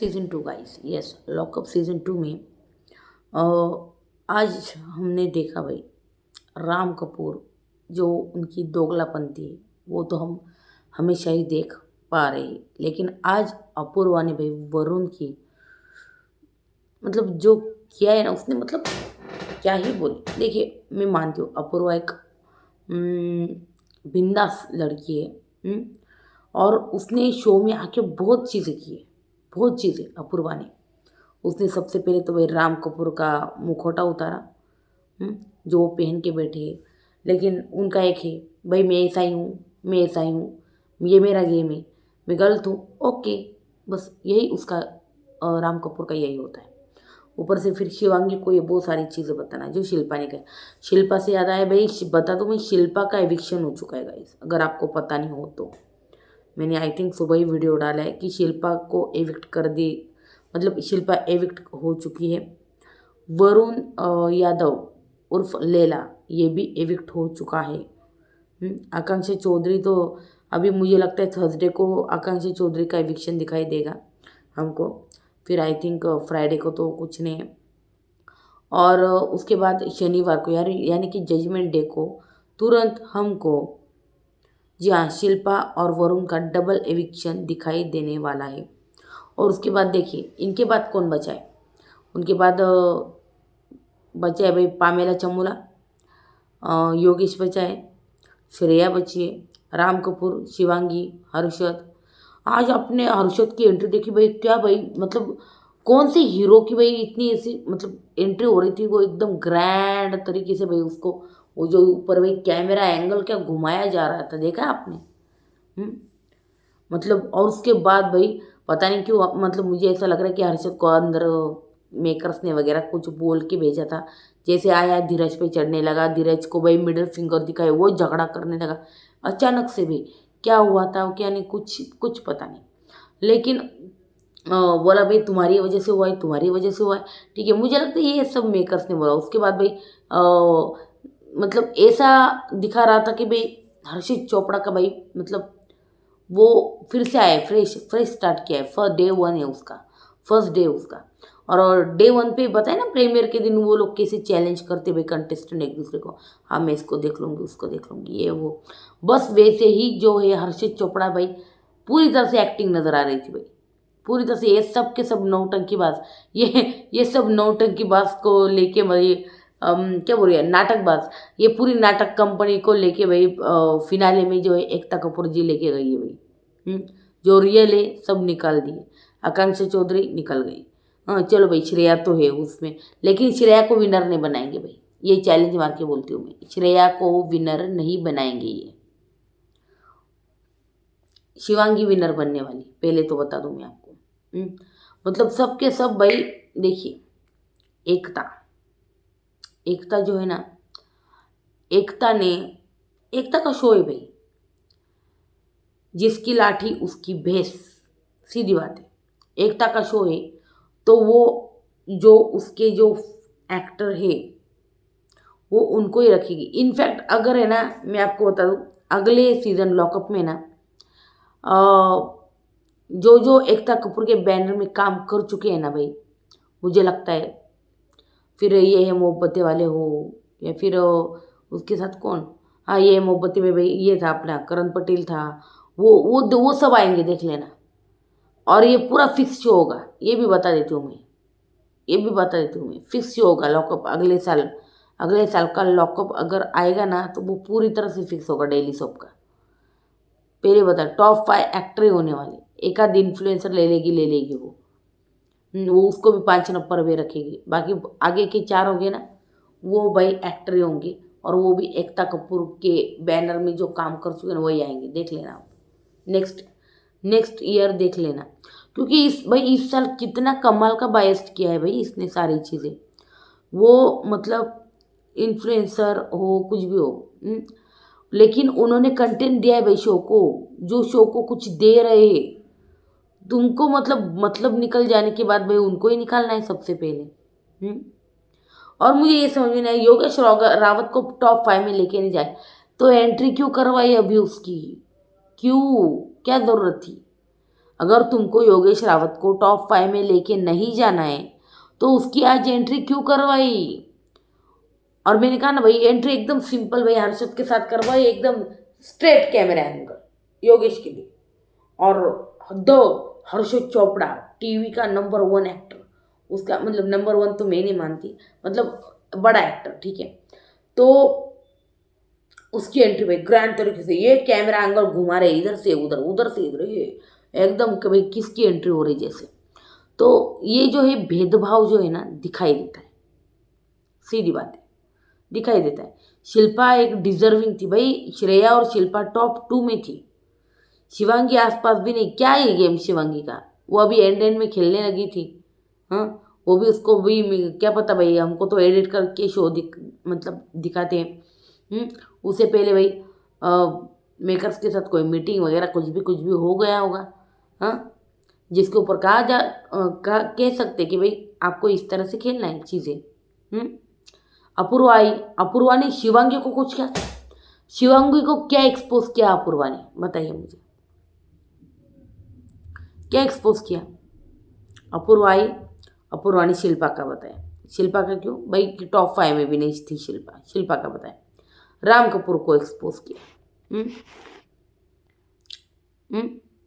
Season 2 guys, yes lockup season 2 में अ, आज हमने देखा भाई राम कपूर जो उनकी दोगलापन थी वो तो हम हमेशा ही देख पा रहे हैं। लेकिन आज अपूर्वा ने भाई वरुण की मतलब जो किया है ना उसने मतलब क्या ही बोले। देखिए मैं मानती हूँ अपूर्वा एक बिंदास लड़की है। और उसने शो में आके बहुत चीज़ें की है, बहुत चीज़ें अपूर्वा ने। उसने सबसे पहले तो भाई राम कपूर का मुखौटा उतारा, जो वो पहन के बैठे हैं। लेकिन उनका एक है, भाई मैं ऐसा ही हूँ, मैं ऐसा ही हूँ, ये मेरा गेम है, मैं गलत हूँ, ओके। बस यही उसका राम कपूर का यही होता है। ऊपर से फिर शिवांगी को ये बहुत सारी चीज़ें बताना जो शिल्पा ने कहा। शिल्पा से याद आया भाई, बता दूँ मैं, शिल्पा का एविक्शन हो चुका है गाइस, अगर आपको पता नहीं हो तो। मैंने आई थिंक सुबह ही वीडियो डाला है कि शिल्पा को एविक्ट कर दी, मतलब शिल्पा एविक्ट हो चुकी है। वरुण यादव उर्फ लेला ये भी एविक्ट हो चुका है। आकांक्षा चौधरी तो अभी मुझे लगता है थर्सडे को आकांक्षा चौधरी का एविक्शन दिखाई देगा हमको। फिर आई थिंक फ्राइडे को तो कुछ नहीं है। और उसके बाद शनिवार को यानी कि जजमेंट डे को तुरंत हमको, जी हाँ, शिल्पा और वरुण का डबल एविक्शन दिखाई देने वाला है। और उसके बाद देखिए इनके बाद कौन बचा है। उनके बाद बचा है भाई पामेला चमुला, योगेश बचा है, श्रेया बची है, राम कपूर, शिवांगी, हर्षद। आज आपने हर्षद की एंट्री देखी भाई, क्या भाई मतलब कौन सी हीरो की भाई इतनी ऐसी मतलब एंट्री हो रही थी। वो एकदम ग्रैंड तरीके से भाई उसको, वो जो ऊपर भाई कैमरा एंगल क्या घुमाया जा रहा था, देखा आपने। हम्म, मतलब और उसके बाद भाई पता नहीं क्यों मतलब मुझे ऐसा लग रहा है कि हर्षद को अंदर मेकर्स ने वगैरह कुछ बोल के भेजा था। जैसे आया धीरज पे चढ़ने लगा, धीरज को भाई मिडिल फिंगर दिखाए, वो झगड़ा करने लगा अचानक से भी। क्या हुआ था क्या नहीं, कुछ कुछ पता नहीं। लेकिन बोला भाई तुम्हारी वजह से हुआ है, तुम्हारी वजह से हुआ है। ठीक है, मुझे लगता है ये सब मेकर्स ने बोला। उसके बाद भाई मतलब ऐसा दिखा रहा था कि भाई हर्षित चोपड़ा का भाई मतलब वो फिर से आया, फ्रेश फ्रेश स्टार्ट किया है। फर्स्ट डे वन है उसका, फर्स्ट डे उसका। और डे वन पे बताए ना प्रीमियर के दिन वो लोग कैसे चैलेंज करते भाई कंटेस्टेंट एक दूसरे को, हाँ मैं इसको देख लूँगी उसको देख लूँगी ये वो। बस वैसे ही जो है हर्षित चोपड़ा भाई पूरी तरह से एक्टिंग नज़र आ रही थी भाई, पूरी तरह से। ये सब के सब नौटंकीबाज, ये सब नौटंकीबाज को लेके भाई क्या बोल रही है नाटकबाज, ये पूरी नाटक कंपनी को लेके भाई फिनाले में जो है एकता कपूर जी लेके गई है भाई। जो रियल है सब निकाल दिए। आकांक्षा चौधरी निकल गई। हाँ चलो भाई श्रेया तो है उसमें, लेकिन श्रेया को विनर नहीं बनाएंगे भाई, ये चैलेंज मार के बोलती हूँ मैं, श्रेया को विनर नहीं बनाएंगे ये। शिवांगी विनर बनने वाली, पहले तो बता दूं मैं आपको। मतलब सबके सब भाई देखिए, एकता, एकता जो है ना, एकता ने, एकता का शो है भाई, जिसकी लाठी उसकी भैंस, सीधी बात है। एकता का शो है तो वो जो उसके जो एक्टर है वो उनको ही रखेगी। इनफैक्ट अगर है ना मैं आपको बता दूँ अगले सीज़न लॉकअप में ना जो जो एकता कपूर के बैनर में काम कर चुके हैं ना भाई, मुझे लगता है फिर ये है मोहब्बतें वाले हो, या फिर उसके साथ कौन, हाँ ये है मोहब्बतें में भाई ये था अपना करण पटेल था, वो सब आएंगे देख लेना। और ये पूरा फिक्स शो होगा, ये भी बता देती हूँ मैं, ये भी बता देती हूँ मैं, फिक्स शो होगा लॉकअप अगले साल। अगले साल का लॉकअप अगर आएगा ना तो वो पूरी तरह से फिक्स होगा डेली सोप का। पहले बता टॉप 5 एक्टर ही होने वाले, एक आध इन्फ्लुएंसर ले लेगी वो उसको भी 5 नंबर पे रखेगी। बाकी आगे के 4 होंगे ना वो भाई एक्टर ही होंगे, और वो भी एकता कपूर के बैनर में जो काम कर चुके हैं ना वही आएंगे, देख लेना आप। नेक्स्ट नेक्स्ट ईयर देख लेना, क्योंकि इस साल कितना कमाल का बायस्ट किया है भाई इसने सारी चीज़ें। वो मतलब इन्फ्लुएंसर हो कुछ भी हो, लेकिन उन्होंने कंटेंट दिया है भाई शो को, जो शो को कुछ दे रहे हैं। तुमको मतलब निकल जाने के बाद भाई उनको ही निकालना है सबसे पहले। और मुझे ये समझ में नहीं आया, योगेश रावत को टॉप 5 में लेके नहीं जाए तो एंट्री क्यों करवाई अभी उसकी, क्यों, क्या ज़रूरत थी। अगर तुमको योगेश रावत को टॉप 5 में लेके नहीं जाना है तो उसकी आज एंट्री क्यों करवाई। और मैंने कहा ना भाई, एंट्री एकदम सिंपल भाई हर्षद के साथ करवाई, एकदम स्ट्रेट कैमरा एंगल योगेश के लिए। और द हर्षद चोपड़ा टीवी का नंबर 1 एक्टर, उसका मतलब नंबर 1 तो मैं नहीं मानती, मतलब बड़ा एक्टर, ठीक है। तो उसकी एंट्री भाई ग्रैंड तरीके से, ये कैमरा एंगल घुमा रहे इधर से उधर, उधर से इधर, ये एकदम कि भाई किसकी एंट्री हो रही जैसे। तो ये जो है भेदभाव जो है ना दिखाई देता है, सीधी बात है, दिखाई देता है। शिल्पा एक डिजर्विंग थी भाई, श्रेया और शिल्पा टॉप 2 में थी, शिवांगी आसपास भी नहीं। क्या ये गेम शिवांगी का, वो अभी एंड एंड में खेलने लगी थी। हाँ, वो भी उसको भी क्या पता भाई, हमको तो एडिट करके शो मतलब दिखाते हैं। उससे पहले भाई मेकर्स के साथ कोई मीटिंग वगैरह कुछ भी हो गया होगा। हाँ, जिसके ऊपर कह सकते कि भाई आपको इस तरह से खेलना है चीज़ें। अपूर्वा आई, अपूर्वा ने शिवांगी को कुछ क्या, शिवांगी को क्या एक्सपोज किया अपूर्वा ने, बताइए मुझे क्या एक्सपोज किया। अपूर्वा आई, अपूर्वा ने शिल्पा का बताया, शिल्पा का क्यों भाई, टॉप 5 में भी नहीं थी शिल्पा, शिल्पा का बताया। राम कपूर को एक्सपोज किया।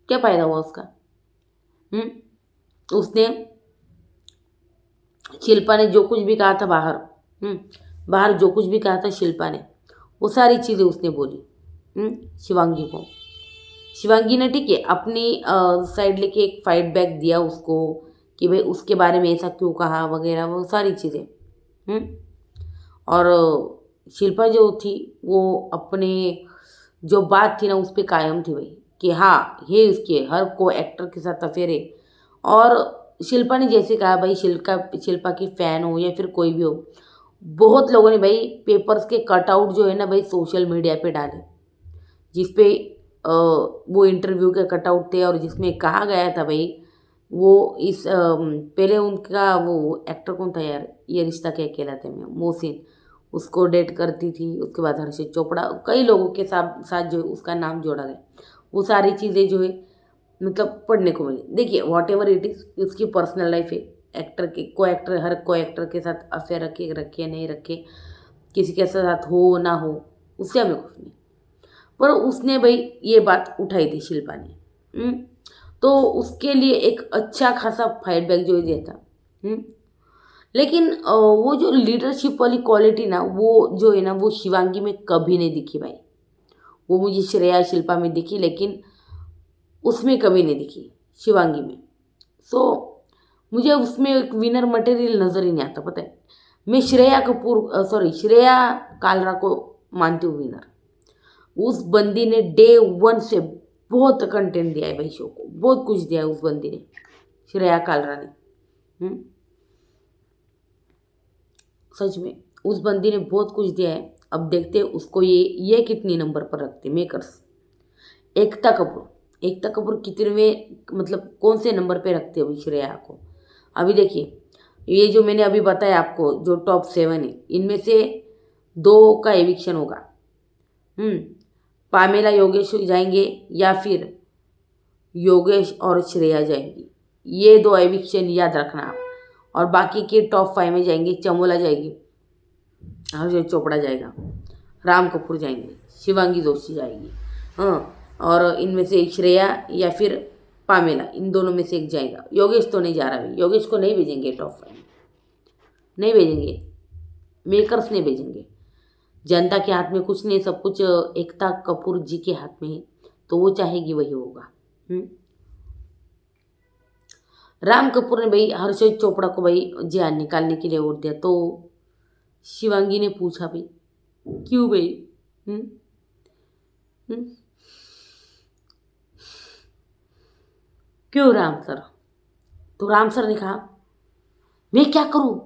क्या फायदा हुआ उसका। उसने शिल्पा ने जो कुछ भी कहा था बाहर, बाहर जो कुछ भी कहा था शिल्पा ने, वो सारी चीज़ें उसने बोली शिवांगी को। शिवांगी ने ठीक है अपनी साइड लेके एक फाइट बैक दिया उसको कि भाई उसके बारे में ऐसा क्यों कहा वगैरह, वो सारी चीज़ें। और शिल्पा जो थी वो अपने जो बात थी ना उस पर कायम थी भाई, कि हाँ ये उसके हर को एक्टर के साथ अफेयर है। और शिल्पा ने जैसे कहा भाई, शिल्पा की फ़ैन हो या फिर कोई भी हो, बहुत लोगों ने भाई पेपर्स के कटआउट जो है ना भाई सोशल मीडिया पे डाले, जिसपे वो इंटरव्यू के कटआउट थे और जिसमें कहा गया था भाई वो पहले उनका वो एक्टर कौन था यार, ये रिश्ता क्या कहलाते में, मोहसिन, उसको डेट करती थी। उसके बाद हर्षित चोपड़ा, कई लोगों के साथ जो उसका नाम जोड़ा गया, वो सारी चीज़ें जो है मतलब पढ़ने को मिली। देखिए वॉट एवर इट इज़, उसकी पर्सनल लाइफ है, एक्टर के हर को एक्टर के साथ अफेयर रखे नहीं रखे, किसी के साथ हो ना हो, उससे हमें कुछ नहीं। पर उसने भाई ये बात उठाई थी शिल्पा ने। तो उसके लिए एक अच्छा खासा फीडबैक जो दिया था। लेकिन वो जो लीडरशिप वाली क्वालिटी ना, वो जो है ना वो शिवांगी में कभी नहीं दिखी भाई। वो मुझे श्रेया शिल्पा में दिखी, लेकिन उसमें कभी नहीं दिखी शिवांगी में। सो मुझे उसमें एक विनर मटेरियल नज़र ही नहीं आता, पता है। मैं श्रेया कालरा को मानती हूँ विनर। उस बंदी ने डे 1 से बहुत कंटेंट दिया है भाई शो को, बहुत कुछ दिया है उस बंदी ने, श्रेया कालरा ने। सच में उस बंदी ने बहुत कुछ दिया है। अब देखते हैं उसको ये कितनी नंबर पर रखते मेकर्स। एकता कपूर कितने मतलब कौन से नंबर पे रखते हैं अभी श्रेया को। अभी देखिए ये जो मैंने अभी बताया आपको, जो टॉप 7 है, इनमें से 2 का एविक्शन होगा। पामेला योगेश जाएंगे या फिर योगेश और श्रेया जाएंगी, ये 2 एविक्शन याद रखना आप। और बाकी के टॉप 5 में जाएंगे, चमोला जाएगी, हर्षद चोपड़ा जाएगा, राम कपूर जाएंगे, शिवांगी जोशी जाएगी। हाँ, और इनमें से एक श्रेया या फिर पामेला, इन दोनों में से एक जाएगा। योगेश तो नहीं जा रहा भाई, योगेश को नहीं भेजेंगे टॉप 5 में, नहीं भेजेंगे, मेकर्स नहीं भेजेंगे। जनता के हाथ में कुछ नहीं, सब कुछ एकता कपूर जी के हाथ में है, तो वो चाहेगी वही होगा। राम कपूर ने भाई हर्षद चोपड़ा को भाई जान निकालने के लिए वोट दिया। तो शिवांगी ने पूछा भाई क्यों भाई। क्यों राम सर। तो राम सर ने कहा मैं क्या करूं,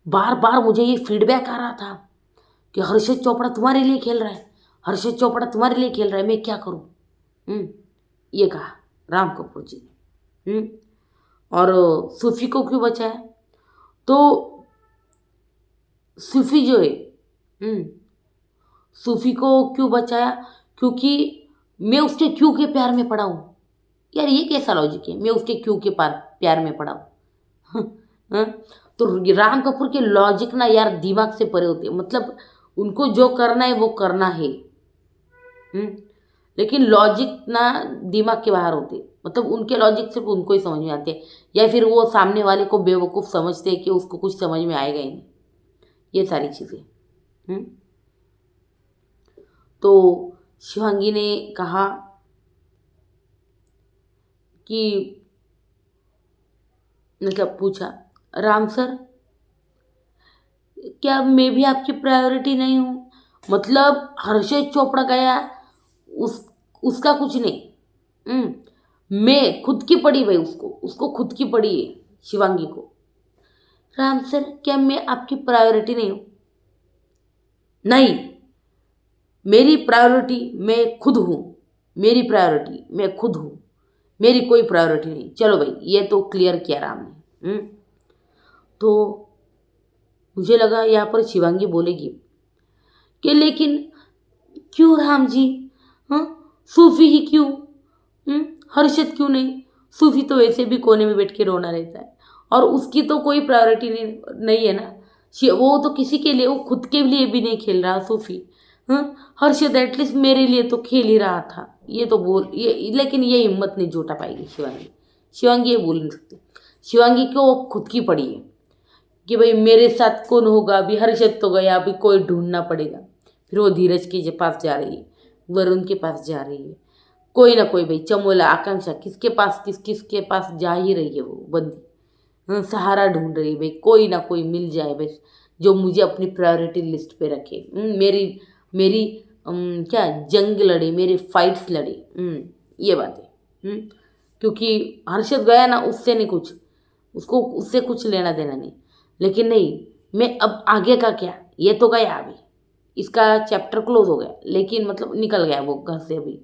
बार बार मुझे ये फीडबैक आ रहा था कि हर्षद चोपड़ा तुम्हारे लिए खेल रहा है, हर्षद चोपड़ा तुम्हारे लिए खेल रहा है, मैं क्या करूं। ये कहा राम कपूर जी ने। और सूफी को क्यों बचाया, तो सूफी जो है, सूफी को क्यों बचाया, क्योंकि मैं उसके क्यों के प्यार में पड़ा हूँ। यार ये कैसा लॉजिक है, मैं उसके क्यों के प्यार में पड़ा हूँ। हाँ? तो राम कपूर के लॉजिक ना यार दिमाग से परे होते हैं, मतलब उनको जो करना है वो करना है। हम्म, लेकिन लॉजिक ना दिमाग के बाहर होते हैं, मतलब उनके लॉजिक सिर्फ उनको ही समझ में आते हैं, या फिर वो सामने वाले को बेवकूफ़ समझते हैं कि उसको कुछ समझ में आएगा ही नहीं, ये सारी चीज़ें। हम्म, तो शिवांगी ने कहा कि मतलब पूछा, राम सर क्या मैं भी आपकी प्रायोरिटी नहीं हूँ? मतलब हर्षद चोपड़ा गया, उस उसका कुछ नहीं। मैं खुद की पड़ी भाई, उसको उसको खुद की पड़ी है शिवांगी को। राम सर क्या मैं आपकी प्रायोरिटी नहीं हूँ? नहीं, मेरी प्रायोरिटी मैं खुद हूँ। मेरी प्रायोरिटी मैं खुद हूँ, मेरी कोई प्रायोरिटी नहीं। चलो भाई, ये तो क्लियर किया राम ने। तो मुझे लगा यहाँ पर शिवांगी बोलेगी कि लेकिन क्यों राम जी? हाँ, सूफी ही क्यों? हर्षद क्यों नहीं? सूफी तो वैसे भी कोने में बैठ के रोना रहता है, और उसकी तो कोई प्रायोरिटी नहीं है ना। वो तो किसी के लिए, वो खुद के लिए भी नहीं खेल रहा सूफी। हाँ, हर्षद एटलीस्ट मेरे लिए तो खेल ही रहा था। ये तो बोल ये, लेकिन ये हिम्मत नहीं जुटा पाएगी शिवांगी। शिवांगी ये बोल नहीं सकती। शिवांगी को खुद की पड़ी है कि भाई मेरे साथ कौन होगा, अभी हर्षद तो गया, अभी कोई ढूंढना पड़ेगा। फिर वो धीरज के पास जा रही है, वरुण के पास जा रही है, कोई ना कोई भाई चमोला आकांक्षा किसके पास किसके पास जा ही रही है वो बंदी। सहारा ढूंढ रही है भाई, कोई ना कोई मिल जाए बस, जो मुझे अपनी प्रायोरिटी लिस्ट पे रखे। मेरी मेरी क्या जंग लड़े, मेरे फाइट्स लड़े। ये बात है। क्योंकि हर्षद गया ना, उससे नहीं कुछ, उसको उससे कुछ लेना देना नहीं। लेकिन नहीं, मैं अब आगे का क्या, ये तो गया अभी, इसका चैप्टर क्लोज हो गया, लेकिन मतलब निकल गया वो घर से अभी।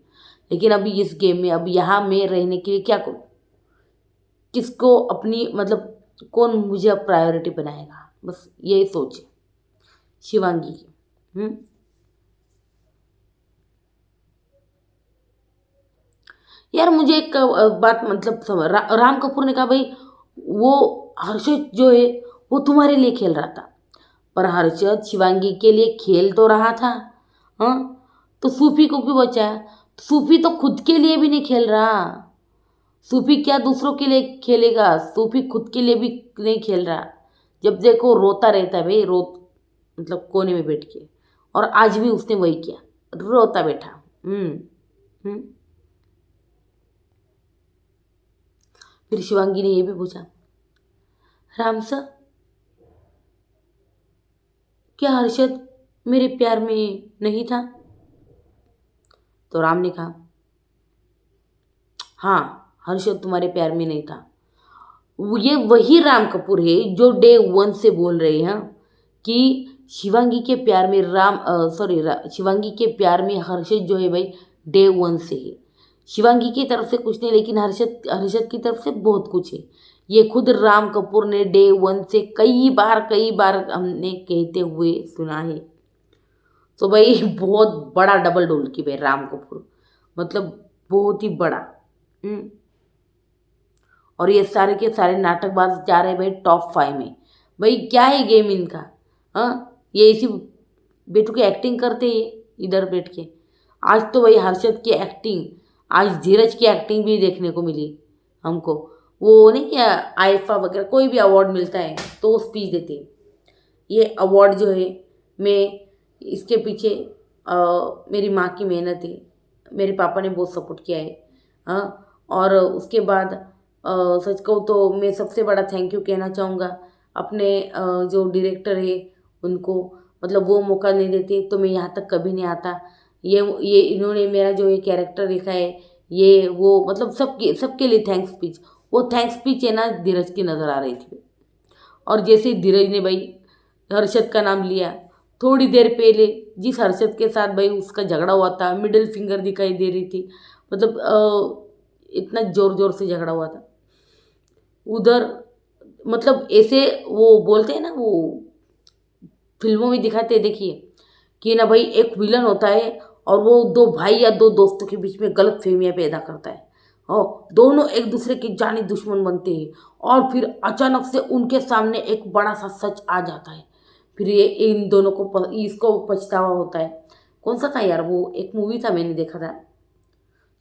लेकिन अभी इस गेम में, अब यहाँ मैं रहने के लिए क्या करूँ? किसको अपनी मतलब कौन मुझे अब प्रायोरिटी बनाएगा? बस यही सोच है शिवांगी की। यार मुझे एक बात मतलब राम कपूर ने कहा भाई, वो हर्षद जो है वो तुम्हारे लिए खेल रहा था, पर हर्षद शिवांगी के लिए खेल तो रहा था। हाँ, तो सूफी को क्यों बचाया? सूफी तो खुद के लिए भी नहीं खेल रहा। सूफी क्या दूसरों के लिए खेलेगा? सूफी खुद के लिए भी नहीं खेल रहा। जब देखो रोता रहता है भाई, मतलब कोने में बैठ के, और आज भी उसने वही किया, रोता बैठा। हम्म हम्म फिर शिवांगी ने ये भी पूछा, राम सर क्या हर्षद मेरे प्यार में नहीं था? तो राम ने कहा, हाँ, हर्षद तुम्हारे प्यार में नहीं था। ये वही राम कपूर है जो डे वन से बोल रहे हैं कि शिवांगी के प्यार में शिवांगी के प्यार में हर्षद जो है भाई डे वन से है। शिवांगी की तरफ से कुछ नहीं, लेकिन हर्षद हर्षद की तरफ से बहुत कुछ है। ये खुद राम कपूर ने डे वन से कई बार हमने कहते हुए सुना है। तो भाई बहुत बड़ा डबल डोल की भाई राम कपूर, मतलब बहुत ही बड़ा। हम्म और ये सारे के सारे नाटकबाज जा रहे हैं भाई टॉप 5 में। भाई क्या है गेम इनका? हाँ, ये इसी बेटू की एक्टिंग करते हैं इधर बैठ के। आज तो भाई हर्षद की एक्टिंग, आज धीरज की एक्टिंग भी देखने को मिली हमको। वो नहीं क्या, आईफा वगैरह कोई भी अवार्ड मिलता है तो वो स्पीच देते हैं। ये अवार्ड जो है, मैं इसके पीछे मेरी माँ की मेहनत है, मेरे पापा ने बहुत सपोर्ट किया है। हाँ, और उसके बाद सच कहूँ तो मैं सबसे बड़ा थैंक यू कहना चाहूँगा अपने जो डायरेक्टर है उनको। मतलब वो मौका नहीं देते तो मैं यहाँ तक कभी नहीं आता। ये इन्होंने मेरा जो ये कैरेक्टर लिखा है, ये वो मतलब सबके सबके लिए थैंक्स स्पीच। वो थैंक्स स्पीच है ना, धीरज की नज़र आ रही थी। और जैसे ही धीरज ने भाई हर्षद का नाम लिया, थोड़ी देर पहले जिस हर्षद के साथ भाई उसका झगड़ा हुआ था, मिडिल फिंगर दिखाई दे रही थी, मतलब इतना ज़ोर ज़ोर से झगड़ा हुआ था उधर। मतलब ऐसे वो बोलते हैं ना, वो फिल्मों में दिखाते हैं देखिए, कि ना भाई एक विलन होता है और वो दो भाई या दो दोस्तों के बीच में गलत फहमियाँ पैदा करता है। दोनों एक दूसरे के जानी दुश्मन बनते हैं और फिर अचानक से उनके सामने एक बड़ा सा सच आ जाता है। फिर ये इन दोनों को इसको पछतावा होता है। कौन सा था यार वो, एक मूवी था मैंने देखा था,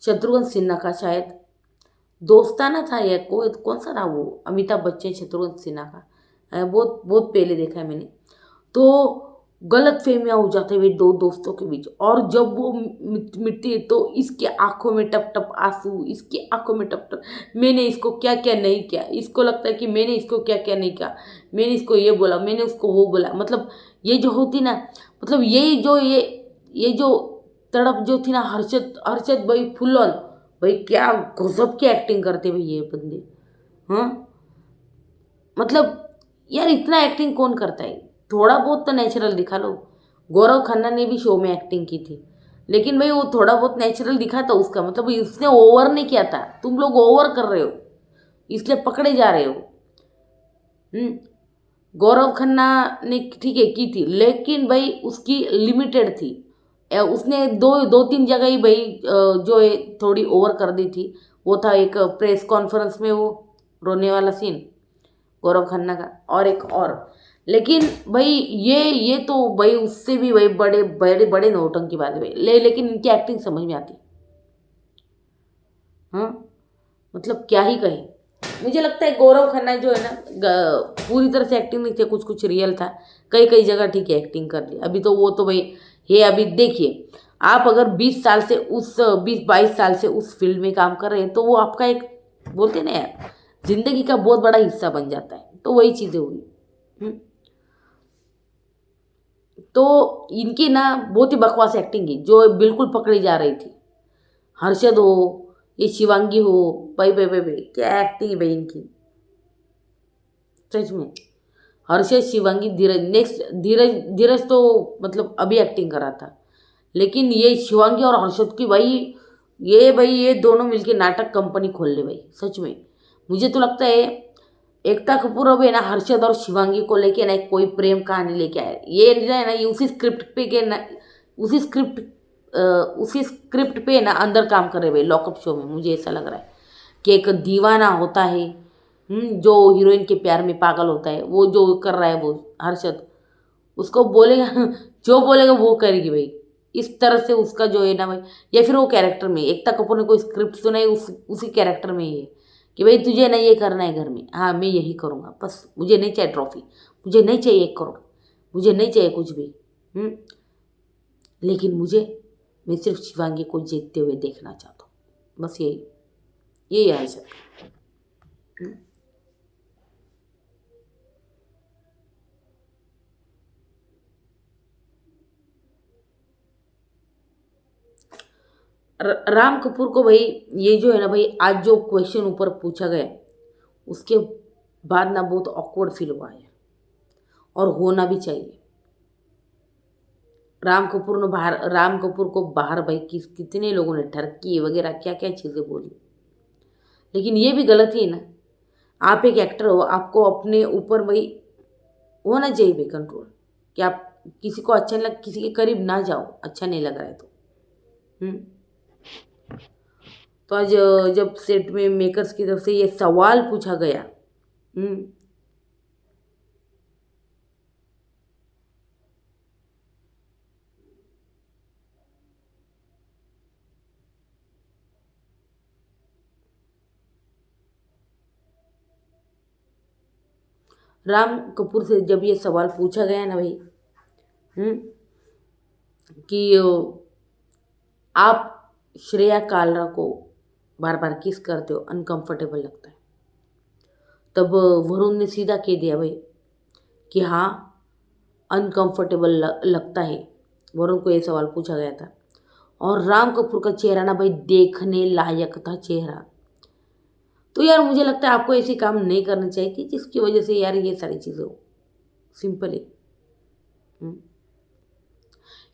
शत्रुघ्न सिन्हा का शायद, दोस्ताना था या कोई कौन सा था वो, अमिताभ बच्चन शत्रुघ्न सिन्हा का। बहुत बहुत पहले देखा है मैंने। तो गलत फहमियाँ हो जाते हुए दो दोस्तों के बीच, और जब वो मिटती है तो इसके आंखों में टप टप आंसू, इसकी आंखों में टप टप, मैंने इसको क्या क्या नहीं किया, इसको लगता है कि मैंने इसको क्या क्या नहीं किया, मैंने इसको ये बोला, मैंने उसको वो बोला। मतलब ये जो होती ना, मतलब यही जो ये जो तड़प जो थी ना, हर्षद हर्षद भाई फुल ऑन, भाई क्या गजब की एक्टिंग करते भाई ये बंदे। हाँ, मतलब यार इतना एक्टिंग कौन करता है, थोड़ा बहुत तो नेचुरल दिखा लो। गौरव खन्ना ने भी शो में एक्टिंग की थी, लेकिन भाई वो थोड़ा बहुत नेचुरल दिखा था, उसका मतलब उसने ओवर नहीं किया था। तुम लोग ओवर कर रहे हो, इसलिए पकड़े जा रहे हो। हम्म गौरव खन्ना ने ठीक है की थी, लेकिन भाई उसकी लिमिटेड थी। उसने दो दो तीन जगह ही भाई जो है थोड़ी ओवर कर दी थी। वो था एक प्रेस कॉन्फ्रेंस में वो रोने वाला सीन गौरव खन्ना का, और एक और। लेकिन भाई ये तो भाई उससे भी भाई बड़े बड़े बड़े नौटंकी की बात है भाई, लेकिन इनकी एक्टिंग समझ में आती। हाँ, मतलब क्या ही कहे। मुझे लगता है गौरव खन्ना जो है ना, पूरी तरह से एक्टिंग नहीं थी, कुछ कुछ रियल था। कई कई जगह ठीक है एक्टिंग कर ली। अभी तो वो तो भाई ये अभी देखिए, आप अगर 20 साल से उस 20-22 साल से उस फील्ड में काम कर रहे हैं, तो वो आपका एक, बोलते ना यार, जिंदगी का बहुत बड़ा हिस्सा बन जाता है। तो वही चीज़ें हुई। हम्म। तो इनकी ना बहुत ही बकवास एक्टिंग की, जो बिल्कुल पकड़ी जा रही थी। हर्षद हो, ये शिवांगी हो, भाई भाई भाई भाई क्या एक्टिंग है भाई इनकी, सच में। हर्षद, शिवांगी, धीरज, नेक्स्ट धीरज, धीरज तो मतलब अभी एक्टिंग कर रहा था, लेकिन ये शिवांगी और हर्षद की भाई ये दोनों मिलके नाटक कंपनी खोल ले भाई, सच में। मुझे तो लगता है एकता कपूर अब है ना हर्षद और शिवांगी को लेके ना एक कोई प्रेम कहानी लेके आए, ये है ना, ये उसी स्क्रिप्ट पे के ना, उसी स्क्रिप्ट उसी स्क्रिप्ट पे ना अंदर काम कर रहे भाई लॉकअप शो में। मुझे ऐसा लग रहा है कि एक दीवाना होता है, जो हीरोइन के प्यार में पागल होता है, वो जो कर रहा है वो हर्षद, उसको बोलेगा जो बोलेगा वो करेगी भाई, इस तरह से उसका जो है ना भाई। या फिर वो कैरेक्टर में एकता कपूर ने कोई स्क्रिप्ट सुनाई, उसी कैरेक्टर में ही है कि भाई तुझे ना ये करना है घर में, हाँ मैं यही करूँगा बस, मुझे नहीं चाहिए ट्रॉफी, मुझे नहीं चाहिए 1 करोड़, मुझे नहीं चाहिए कुछ भी। हम्म, लेकिन मैं सिर्फ शिवांगी को जीतते हुए देखना चाहता हूँ, बस यही यही है सर। राम कपूर को भाई, ये जो है ना भाई, आज जो क्वेश्चन ऊपर पूछा गया, उसके बाद ना बहुत ऑकवर्ड फील हुआ है, और होना भी चाहिए। राम कपूर को बाहर भाई कितने लोगों ने ठरकी वगैरह क्या क्या चीज़ें बोली, लेकिन ये भी गलत ही है ना। आप एक एक्टर हो, आपको अपने ऊपर भाई होना चाहिए भाई कंट्रोल, कि आप किसी को अच्छा नहीं लग, किसी के करीब ना जाओ, अच्छा नहीं लग रहा है तो। हम्म तो आज जब सेट में मेकर्स की तरफ से ये सवाल पूछा गया, हम्म राम कपूर से जब ये सवाल पूछा गया ना भाई, हम्म कि आप श्रेया कालरा को बार बार किस करते हो, अनकंफर्टेबल लगता है, तब वरुण ने सीधा कह दिया भाई कि हाँ अनकंफर्टेबल लगता है। वरुण को ये सवाल पूछा गया था, और राम कपूर का चेहरा ना भाई देखने लायक था चेहरा। तो यार मुझे लगता है आपको ऐसे काम नहीं करने चाहिए कि जिसकी वजह से यार ये सारी चीज़ें हो, सिंपल है। हम्म।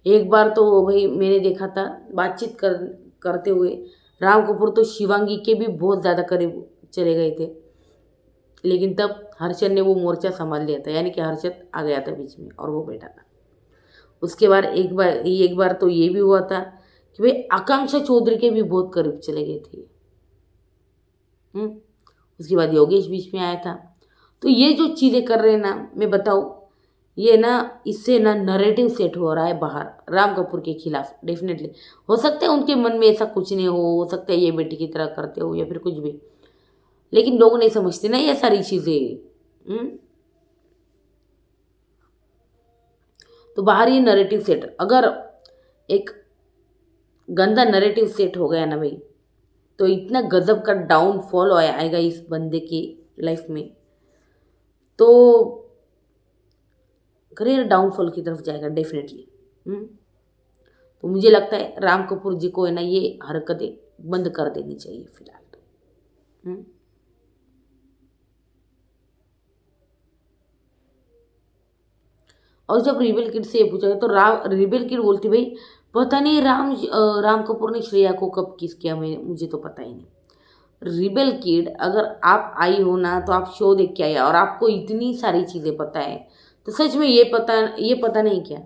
एक बार तो भाई मैंने देखा था, बातचीत करते हुए राम कपूर तो शिवांगी के भी बहुत ज़्यादा करीब चले गए थे, लेकिन तब हर्षद ने वो मोर्चा संभाल लिया था, यानी कि हर्षद आ गया था बीच में और वो बैठा था। उसके बाद एक बार तो ये भी हुआ था कि भाई आकांक्षा चौधरी के भी बहुत करीब चले गए थे। हम्म, उसके बाद योगेश बीच में आया था। तो ये जो चीज़ें कर रहे हैं ना, मैं बताऊँ, ये ना, इससे ना नरेटिव सेट हो रहा है बाहर राम कपूर के खिलाफ। डेफिनेटली हो सकता है उनके मन में ऐसा कुछ नहीं हो सकता है ये बेटी की तरह करते हो या फिर कुछ भी, लेकिन लोग नहीं समझते ना ये सारी चीज़ें। तो बाहर ये नरेटिव सेट, अगर एक गंदा नरेटिव सेट हो गया ना भाई, तो इतना गजब का डाउनफॉल आएगा इस बंदे की लाइफ में, तो करियर डाउनफॉल की तरफ जाएगा डेफिनेटली। तो मुझे लगता है राम कपूर जी को है ना ये हरकतें बंद कर देनी चाहिए फिलहाल तो। हम्म। और जब रिबेल किड से ये पूछा गया तो रिबेल किड बोलती, भाई पता नहीं राम कपूर ने श्रेया को कब किस किया, मैं मुझे तो पता ही नहीं। रिबेल किड, अगर आप आई हो ना तो आप शो देख के आए और आपको इतनी सारी चीज़ें पता है, तो सच में ये पता नहीं क्या,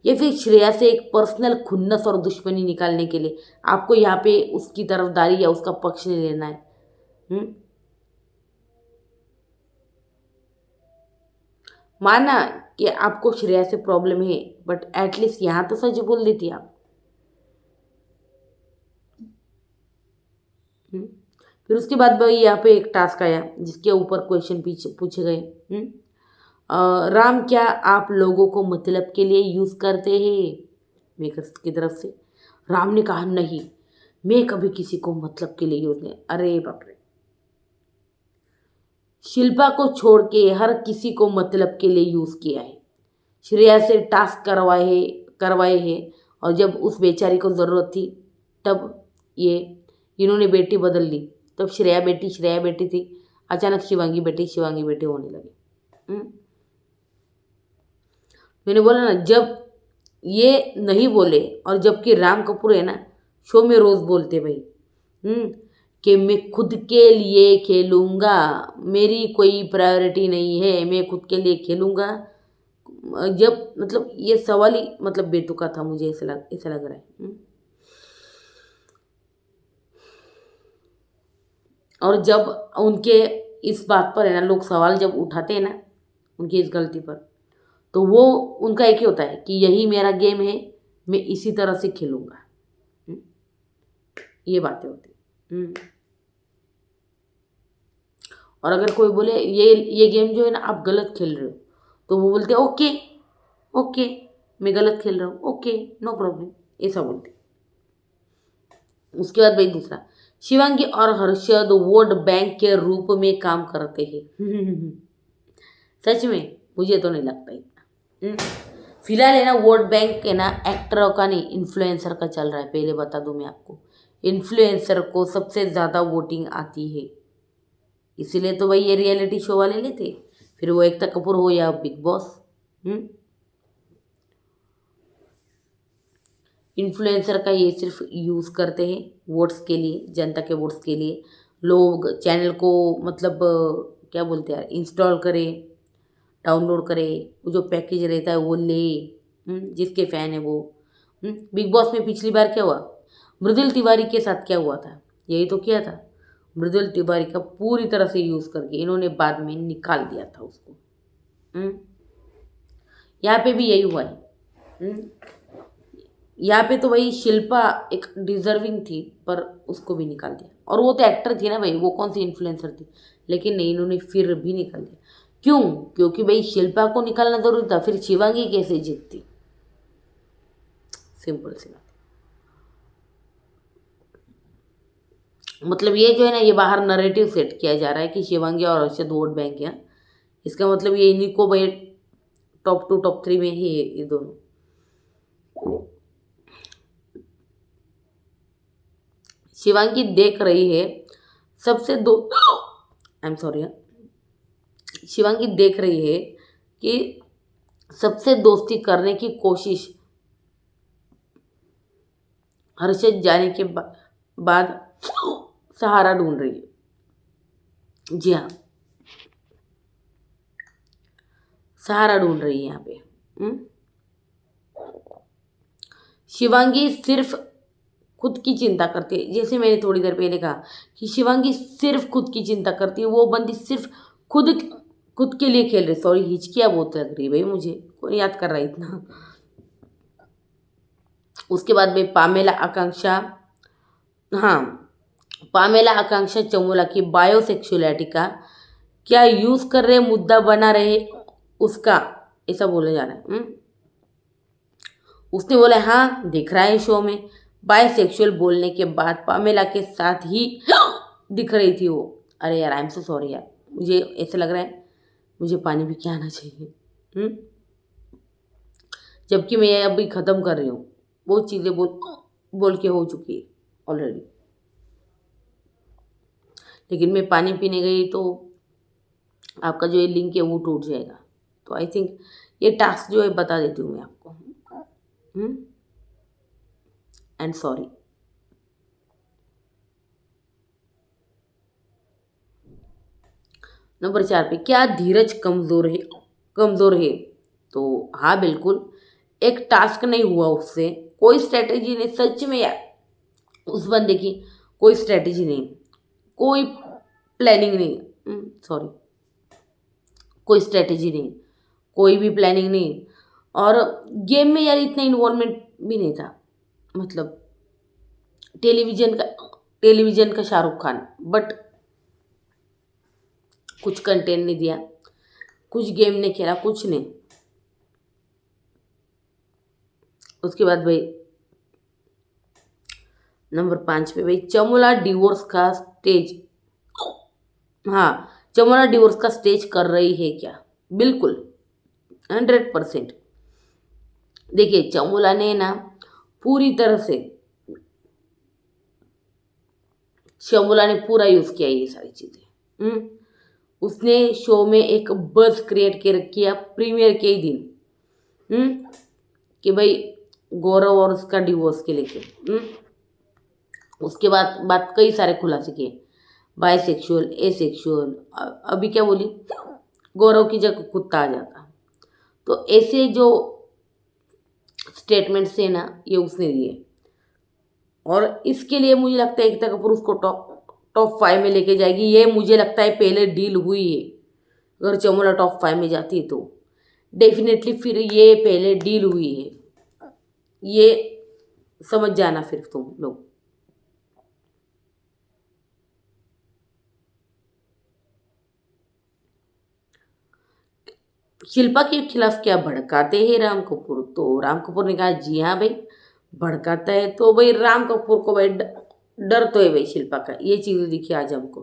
ये फिर श्रेया से एक पर्सनल खुन्नस और दुश्मनी निकालने के लिए आपको यहाँ पे उसकी तरफदारी या उसका पक्ष नहीं लेना है। हम्म। माना कि आपको श्रेया से प्रॉब्लम है, बट एटलीस्ट यहाँ तो सच बोल देती आप। हम्म। फिर उसके बाद भाई यहाँ पे एक टास्क आया जिसके ऊपर क्वेश्चन पूछे गए। राम, क्या आप लोगों को मतलब के लिए यूज़ करते हैं? मेकर्स की तरफ से राम ने कहा, नहीं, मैं कभी किसी को मतलब के लिए यूज़ नहीं। अरे बाप रे, शिल्पा को छोड़ के हर किसी को मतलब के लिए यूज़ किया है, श्रेया से टास्क करवाए हैं, और जब उस बेचारी को ज़रूरत थी तब ये इन्होंने बेटी बदल ली। तब श्रेया बेटी थी, अचानक शिवांगी बेटी होने लगी। हम्म। मैंने बोला ना, जब ये नहीं बोले, और जबकि राम कपूर है ना शो में रोज़ बोलते भाई, हम्म, कि मैं खुद के लिए खेलूँगा, मेरी कोई प्रायोरिटी नहीं है, मैं खुद के लिए खेलूँगा। जब मतलब ये सवाल ही मतलब बेतुका था, मुझे ऐसा लग रहा है। और जब उनके इस बात पर है ना लोग सवाल जब उठाते हैं ना उनकी इस गलती पर, तो वो उनका एक ही होता है कि यही मेरा गेम है, मैं इसी तरह से खेलूँगा। हम्म, ये बातें होती हैं। और अगर कोई बोले ये गेम जो है ना आप गलत खेल रहे हो, तो वो बोलते हैं, ओके ओके, मैं गलत खेल रहा हूँ, ओके, नो प्रॉब्लम, ऐसा बोलते हैं। उसके बाद भाई दूसरा, शिवांगी और हर्षद वोट बैंक के रूप में काम करते हैं। सच में मुझे तो नहीं लगता इतना। फिलहाल है ना वोट बैंक है ना एक्टरों का नहीं, इन्फ्लुएंसर का चल रहा है। पहले बता दूं मैं आपको, इन्फ्लुएंसर को सबसे ज़्यादा वोटिंग आती है, इसीलिए तो भाई ये रियलिटी शो वाले लेते, फिर वो एकता कपूर हो या बिग बॉस। इन्फ्लुएंसर का ये सिर्फ यूज़ करते हैं वोट्स के लिए, जनता के वोट्स के लिए। लोग चैनल को मतलब क्या बोलते हैं यार, इंस्टॉल करे, डाउनलोड करे, वो जो पैकेज रहता है वो ले, जिसके फ़ैन है वो। बिग बॉस में पिछली बार क्या हुआ, मृदुल तिवारी के साथ क्या हुआ था, यही तो किया था। मृदुल तिवारी का पूरी तरह से यूज़ करके इन्होंने बाद में निकाल दिया था उसको। यहाँ पे भी यही हुआ है। यहाँ पे तो भाई शिल्पा एक डिजर्विंग थी, पर उसको भी निकाल दिया, और वो तो एक्टर थी ना भाई, वो कौन सी इन्फ्लुएंसर थी, लेकिन नहीं, इन्होंने फिर भी निकाल दिया। क्यों? क्योंकि भाई शिल्पा को निकालना जरूरी था, फिर शिवांगी कैसे जीतती? सिंपल सी बात। मतलब ये जो है ना, ये बाहर नरेटिव सेट किया जा रहा है कि शिवांगी और अर्षद वोट बैंक है, इसका मतलब ये इन्हीं को भाई टॉप 2 टॉप 3 में ही है ये दोनों। शिवांगी देख रही है सबसे दो आई एम सॉरी, शिवांगी देख रही है कि सबसे दोस्ती करने की कोशिश हर्षद जाने के बाद सहारा ढूंढ रही है। जी हाँ, सहारा ढूंढ रही है यहाँ पे। शिवांगी सिर्फ खुद की चिंता करती है। जैसे मैंने थोड़ी देर पहले कहा कि शिवांगी सिर्फ खुद की चिंता करती है, वो बंदी सिर्फ खुद खुद के लिए खेल रही। सॉरी, हिचकियाँ बहुत लग रही भाई, मुझे कौन याद कर रहा है इतना। उसके बाद भाई पामेला आकांक्षा, हाँ, पामेला आकांक्षा चमोला की बायोसेक्सुअलिटी का क्या यूज कर रहे, मुद्दा बना रहे उसका, ऐसा बोला जा रहा है। उसने बोला हाँ दिख रहा है शो में, बायसेक्सुअल बोलने के बाद पामेला के साथ ही दिख रही थी वो। अरे यार, आई एम सो सॉरी यार, मुझे ऐसा लग रहा है मुझे पानी भी क्या आना चाहिए। जबकि मैं ये अभी ख़त्म कर रही हूँ, बहुत चीज़ें बोल बोल के हो चुकी है ऑलरेडी, लेकिन मैं पानी पीने गई तो आपका जो ये लिंक है वो टूट जाएगा। तो आई थिंक ये टास्क जो है बता देती हूँ मैं आपको। And sorry. नंबर 4 पे, क्या धीरज कमज़ोर है? कमज़ोर है तो हाँ बिल्कुल, एक टास्क नहीं हुआ उससे, कोई स्ट्रेटेजी नहीं, सच में यार उस बंदे की कोई स्ट्रेटेजी नहीं, कोई प्लानिंग नहीं, सॉरी, कोई स्ट्रेटेजी नहीं, कोई भी प्लानिंग नहीं, और गेम में यार इतना इन्वॉल्वमेंट भी नहीं था। मतलब टेलीविज़न का शाहरुख खान, बट कुछ कंटेंट नहीं दिया, कुछ गेम नहीं खेला, कुछ नहीं। उसके बाद भाई नंबर 5 पे भाई, चमोला डिवोर्स का स्टेज, हाँ चमोला डिवोर्स का स्टेज कर रही है क्या? बिल्कुल 100%। देखिए चमोला ने ना पूरी तरह से, चमोला ने पूरा यूज़ किया ये सारी चीज़ें। उसने शो में एक बज़ क्रिएट किया प्रीमियर के ही दिन, कि भाई गौरव और उसका डिवोर्स के लेके। उसके बाद बात कई सारे खुलासे किए, बायसेक्सुअल, एसेक्सुअल, अभी क्या बोली, गौरव की जगह कुत्ता आ जाता। तो ऐसे जो स्टेटमेंट्स है ना ये उसने दिए, और इसके लिए मुझे लगता है एकता कपूर उसको टॉप 5 में लेके जाएगी। ये मुझे लगता है पहले डील हुई है, अगर चमोला टॉप 5 में जाती है तो डेफिनेटली फिर ये पहले डील हुई है, ये समझ जाना फिर तुम लोग। शिल्पा के खिलाफ क्या भड़काते हैं राम कपूर? तो राम कपूर ने कहा जी हाँ भाई भड़काता है, तो भाई राम कपूर को भाई डर तो है भाई शिल्पा का, ये चीज़ें दिखी आज हमको।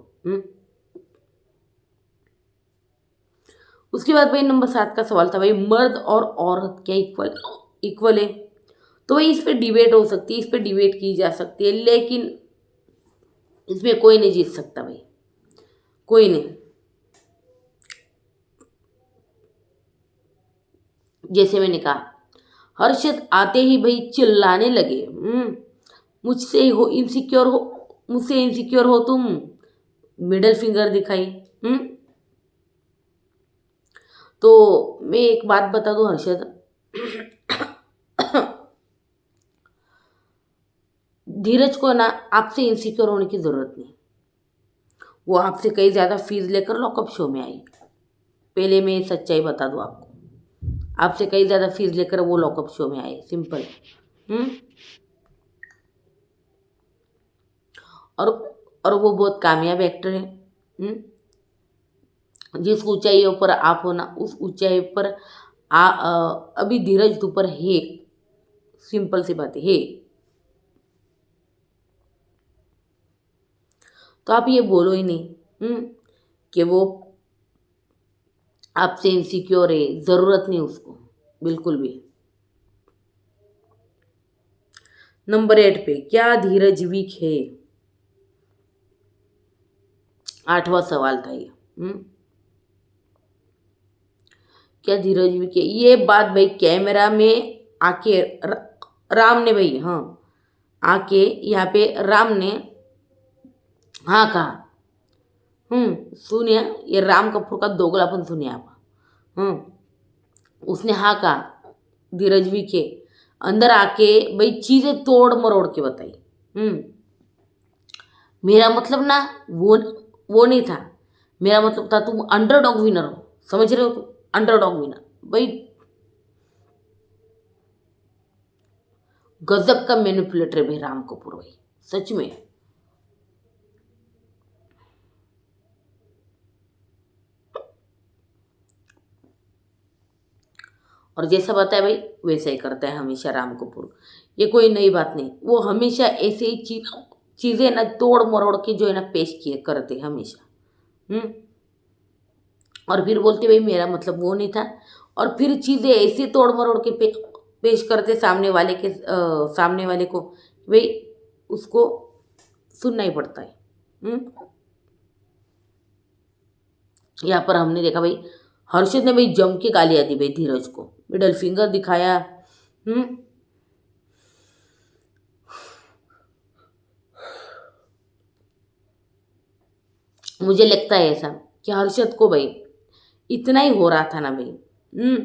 उसके बाद भाई नंबर 7 का सवाल था भाई, मर्द और औरत क्या इक्वल है? तो भाई इस पर डिबेट हो सकती है, इस पर डिबेट की जा सकती है, लेकिन इसमें कोई नहीं जीत सकता भाई, कोई नहीं। जैसे मैंने कहा, हर्षद आते ही भाई चिल्लाने लगे, मुझसे हो इनसिक्योर हो, मुझसे इनसिक्योर हो तुम, मिडल फिंगर दिखाई। तो मैं एक बात बता दूं हर्षद, धीरज को ना आपसे इनसिक्योर होने की ज़रूरत नहीं, वो आपसे कहीं ज़्यादा फीस लेकर लॉकअप शो में आई। पहले मैं सच्चाई बता दूं आपको, आपसे कहीं ज़्यादा फीस लेकर वो लॉकअप शो में आए, सिंपल। और और वो बहुत कामयाब एक्टर है। जिस ऊंचाइयों पर आप हो ना, उस ऊंचाई पर अभी धीरज ऊपर है, सिंपल सी बात है। तो आप ये बोलो ही नहीं कि वो आपसे इनसिक्योर है, ज़रूरत नहीं उसको बिल्कुल भी। नंबर 8 पे, क्या धीरज वीक है? 8वां सवाल था ये। क्या धीरज वीक है? ये बात भाई कैमरा में आके राम ने भाई, हाँ आके यहाँ पे राम ने हाँ कहा। सुनिए, ये राम कपूर का दोगलापन सुनिए आप। उसने हाँ कहा धीरज वी के अंदर आके भाई चीज़ें तोड़ मरोड़ के बताई, हम्म मेरा मतलब ना वो नहीं था। मेरा मतलब था तुम अंडरडॉग विनर हो, समझ रहे हो तुम? अंडरडॉग विनर भाई, गजब का मैनिपुलेटर है भाई राम कपूर भाई, सच में। और जैसा बताया भाई वैसा ही करता है हमेशा राम कपूर। ये कोई नई बात नहीं, वो हमेशा ऐसे ही चीज़ें ना तोड़ मरोड़ के जो है ना पेश किए करते हैं हमेशा। हम्म और फिर बोलते भाई मेरा मतलब वो नहीं था, और फिर चीज़ें ऐसे तोड़ मरोड़ के पेश करते सामने वाले के सामने वाले को, भाई उसको सुनना ही पड़ता है। यहाँ पर हमने देखा भाई हर्षद ने भाई जम के गालियाँ दी भाई धीरज को, मिडल फिंगर दिखाया। हम्म मुझे लगता है ऐसा कि हर्षद को भाई इतना ही हो रहा था ना भाई।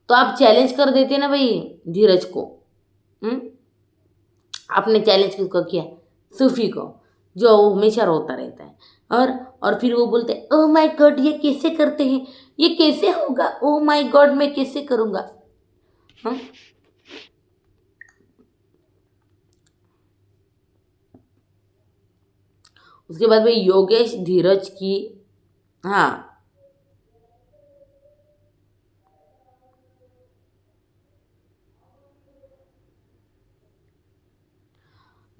तो आप चैलेंज कर देते ना भाई धीरज को। हम्म आपने चैलेंज किसको किया? सूफी को, जो वो हमेशा रोता रहता है। और और फिर वो बोलते हैं ओ माय गॉड ये कैसे करते हैं, ये कैसे होगा, ओ माय गॉड मैं कैसे करूँगा। हाँ उसके बाद भाई योगेश धीरज की। हाँ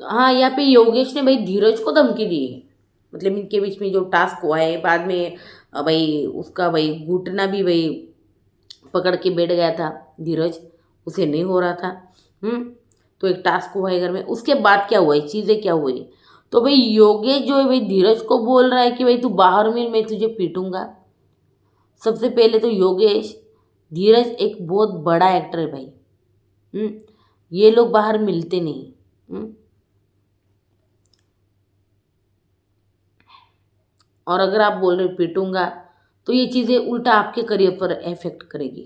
हाँ यहाँ पे योगेश ने भाई धीरज को धमकी दी है। मतलब इनके बीच में जो टास्क हुआ है बाद में भाई उसका भाई घुटना भी भाई पकड़ के बैठ गया था धीरज, उसे नहीं हो रहा था। हम्म तो एक टास्क हुआ है घर में, उसके बाद क्या हुआ है, चीज़ें क्या हुई। तो भाई योगेश जो है भाई धीरज को बोल रहा है कि भाई तू बाहर मिल मैं तुझे पीटूंगा। सबसे पहले तो योगेश, धीरज एक बहुत बड़ा एक्टर है भाई। हम्म ये लोग बाहर मिलते नहीं। हम्म और अगर आप बोल रहे हो पीटूंगा, तो ये चीज़ें उल्टा आपके करियर पर इफेक्ट करेगी।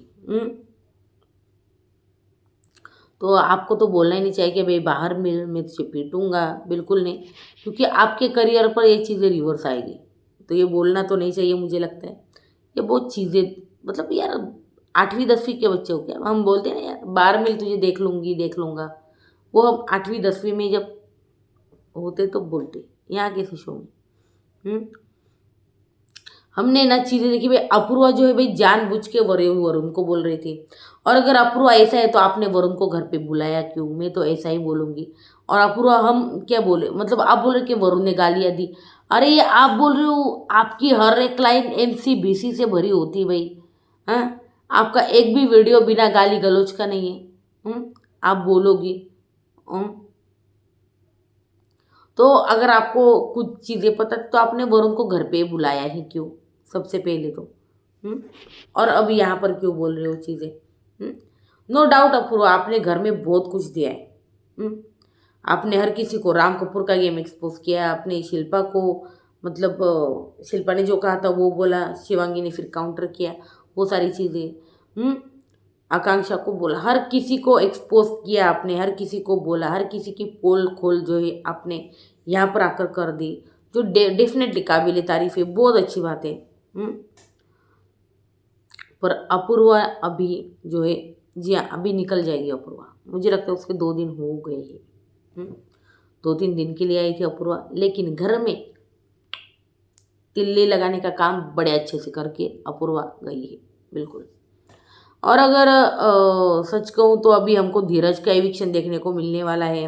तो आपको तो बोलना ही नहीं चाहिए कि भाई बाहर मिल मैं तुझे पीटूंगा, बिल्कुल नहीं। क्योंकि आपके करियर पर ये चीज़ें रिवर्स आएगी। तो ये बोलना तो नहीं चाहिए मुझे लगता है। ये बहुत चीज़ें, मतलब यार 8वीं 10वीं के बच्चे हो क्या, हम बोलते हैं ना यार बाहर मिल तुझे देख लूँगी देख लूँगा, वो हम 8वीं 10वीं में जब होते तो बोलते, यहाँ कैसे शो में। हम्म? हमने ना चीज़ें देखी भाई, अपूर्वा जो है भाई जानबूझ के वरुण को बोल रही थी। और अगर अपूर्वा ऐसा है तो आपने वरुण को घर पे बुलाया क्यों, मैं तो ऐसा ही बोलूँगी। और अपूर्वा हम क्या बोले, मतलब आप बोल रहे कि वरुण ने गालियाँ दी। अरे ये आप बोल रहे हो, आपकी हर एक लाइन MCBC से भरी होती भाई। हाँ आपका एक भी वीडियो बिना गाली गलौज का नहीं है। आप बोलोगी। हम्म, तो अगर आपको कुछ चीज़ें पता थी तो आपने वरुण को घर पे बुलाया ही क्यों, सबसे पहले तो। हम्म? और अब यहाँ पर क्यों बोल रहे हो चीज़ें। नो डाउट अपूर्वा आपने घर में बहुत कुछ दिया है। हम्म? आपने हर किसी को राम कपूर का गेम एक्सपोज किया, आपने शिल्पा को, मतलब शिल्पा ने जो कहा था वो बोला, शिवांगी ने फिर काउंटर किया, वो सारी चीज़ें। आकांक्षा को बोला, हर किसी को एक्सपोज किया आपने, हर किसी को बोला, हर किसी की पोल खोल जो है आपने यहाँ पर आकर कर दी, जो डेफिनेटली काबिल तारीफ है, बहुत अच्छी बात है। हम्म? पर अपूर्वा अभी जो है, जी हाँ अभी निकल जाएगी अपूर्वा, मुझे लगता है उसके 2 दिन हो गए हैं। 2-3 दिन के लिए आई थी अपूर्वा, लेकिन घर में तिल्ली लगाने का काम बड़े अच्छे से करके अपूर्वा गई है, बिल्कुल। और अगर सच कहूँ तो अभी हमको धीरज का एविक्शन देखने को मिलने वाला है,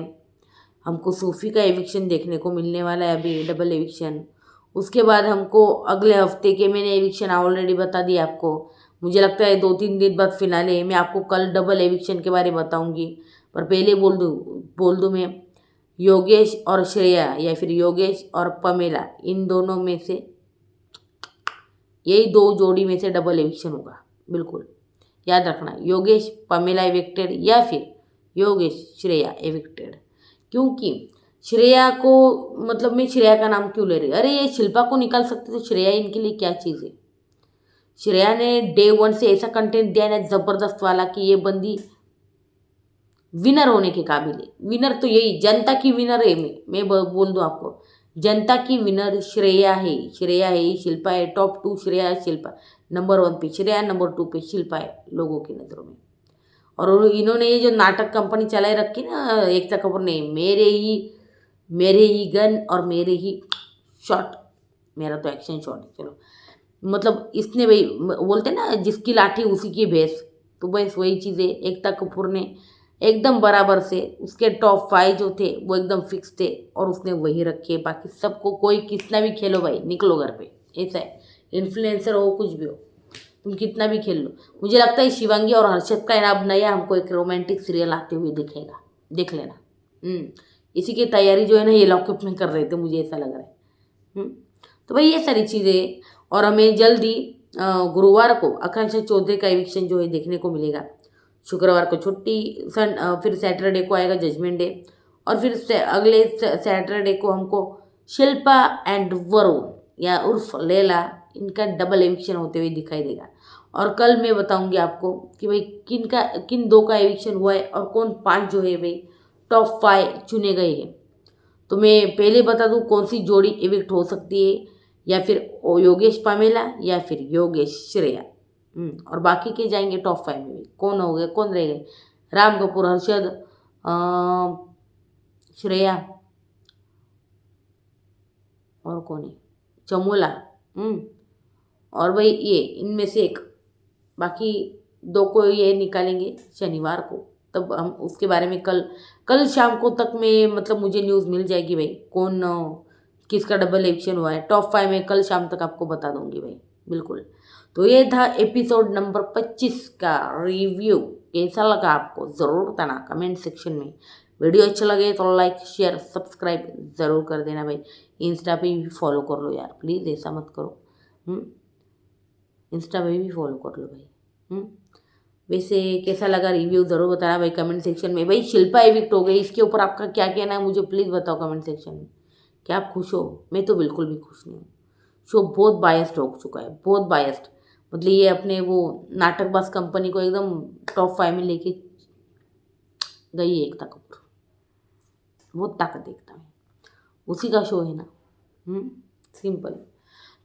हमको सूफी का एविक्शन देखने को मिलने वाला है, अभी डबल एविक्शन। उसके बाद हमको अगले हफ्ते के, मैंने एविक्शन ऑलरेडी बता दिया आपको, मुझे लगता है 2-3 दिन बाद फिनाले है। मैं आपको कल डबल एविक्शन के बारे में बताऊंगी, पर पहले बोल दूँ मैं, योगेश और श्रेया या फिर योगेश और पमेला, इन दोनों में से, यही 2 जोड़ी में से डबल एविक्शन होगा, बिल्कुल याद रखना। योगेश पमेला एविक्टेड या फिर योगेश श्रेया एविक्टेड। क्योंकि श्रेया को, मतलब मैं श्रेया का नाम क्यों ले रही, अरे ये शिल्पा को निकाल सकते तो श्रेया इनके लिए क्या चीज़ है। श्रेया ने डे 1 से ऐसा कंटेंट दिया ना ज़बरदस्त वाला कि ये बंदी विनर होने के काबिल है। विनर तो यही जनता की विनर है। मैं बोल दूँ आपको, जनता की विनर श्रेया है। श्रेया है, शिल्पा है, टॉप 2 श्रेया है, शिल्पा। नंबर 1 पे श्रेया, नंबर 2 पे शिल्पा है लोगों की नज़रों में। और इन्होंने ये जो नाटक कंपनी चलाए रखी ना एकता कपूर ने, मेरे ही गन और मेरे ही शॉट, मेरा तो एक्शन शॉट है चलो, मतलब इसने वही बोलते ना, जिसकी लाठी उसी की भैंस, तो बस वही चीज़ है। एकता कपूर ने एकदम बराबर से उसके टॉप 5 जो थे वो एकदम फिक्स थे और उसने वही रखे। बाकी सबको कोई कितना भी खेलो भाई, निकलो घर पे, ऐसा है। इन्फ्लुएंसर हो कुछ भी हो, तुम कितना भी खेल लो। मुझे लगता है शिवांगी और हर्षद का अब नया हमको एक रोमांटिक सीरियल आते हुए दिखेगा, देख लेना। इसी की तैयारी जो है ना ये लॉकअप में कर रहे थे, मुझे ऐसा लग रहा है। तो भाई ये सारी चीज़ें, और हमें जल्दी गुरुवार को आकांक्षा चौधरी का एविक्शन जो है देखने को मिलेगा। शुक्रवार को छुट्टी, फिर सैटरडे को आएगा जजमेंट डे, और फिर अगले सैटरडे को हमको शिल्पा एंड वरुण या उर्फ लैला, इनका डबल एविक्शन होते हुए दिखाई देगा। और कल मैं बताऊंगी आपको कि भाई किन 2 का एविक्शन हुआ है और कौन 5 जो है भाई टॉप 5 चुने गए हैं। तो मैं पहले बता दूं कौन सी जोड़ी इविक्ट हो सकती है, या फिर योगेश पामेला या फिर योगेश श्रेया। और बाकी के जाएंगे टॉप 5 में भी, कौन हो गए, कौन रह गए, राम कपूर, हर्षद, श्रेया, और कौन है, चमोला, और भाई ये इनमें से एक, बाकी 2 को ये निकालेंगे शनिवार को। तब हम उसके बारे में कल शाम को तक में, मतलब मुझे न्यूज़ मिल जाएगी भाई कौन किसका डबल एविक्शन हुआ है। टॉप 5 में कल शाम तक आपको बता दूंगी भाई, बिल्कुल। तो ये था एपिसोड नंबर 25 का रिव्यू। कैसा लगा आपको ज़रूर बताना कमेंट सेक्शन में। वीडियो अच्छा लगे तो लाइक शेयर सब्सक्राइब ज़रूर कर देना भाई। इंस्टा पे भी फॉलो कर लो यार, प्लीज़ ऐसा मत करो। इंस्टा पे भी फॉलो कर लो भाई। वैसे कैसा लगा रिव्यू ज़रूर बताना भाई कमेंट सेक्शन में। भाई शिल्पा एविक्ट हो गई, इसके ऊपर आपका क्या कहना है मुझे प्लीज़ बताओ कमेंट सेक्शन में। क्या आप खुश हो? मैं तो बिल्कुल भी खुश नहीं हूँ। शो बहुत बायस्ड हो चुका है, बहुत बायस्ड। मतलब ये अपने वो नाटकबाज कंपनी को एकदम टॉप 5 में लेके गई है एकता कपूर। बहुत ताकत देखता है, उसी का शो है ना। सिंपल।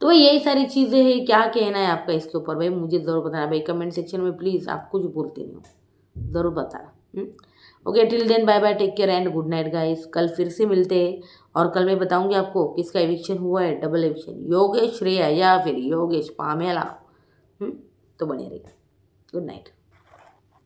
तो भाई यही सारी चीज़ें हैं। क्या कहना है आपका इसके ऊपर भाई मुझे ज़रूर बताना भाई कमेंट सेक्शन में, प्लीज़। आप कुछ बोलते नहीं हो, ज़रूर बताना। Okay, till then bye bye, take care and good night guys. कल फिर से मिलते हैं, और कल मैं बताऊंगी आपको किसका एविक्शन हुआ है, डबल एविक्शन, योगेश श्रेया या फिर योगेश पामेला। तो बने रहिए। Good night.